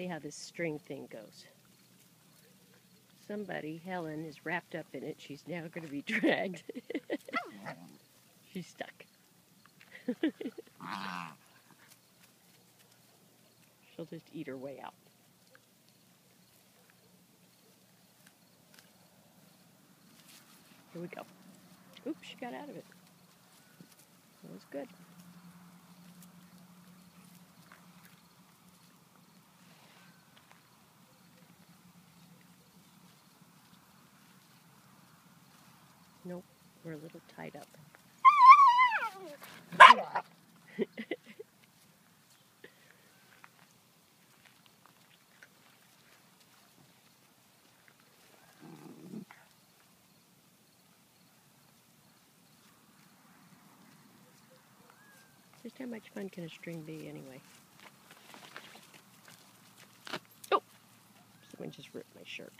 see how this string thing goes. Somebody, Helen, is wrapped up in it. She's now going to be dragged. She's stuck. She'll just eat her way out. Here we go. Oops, she got out of it. That was good. Nope, we're a little tied up. Just how much fun can a string be anyway? Oh! Someone just ripped my shirt.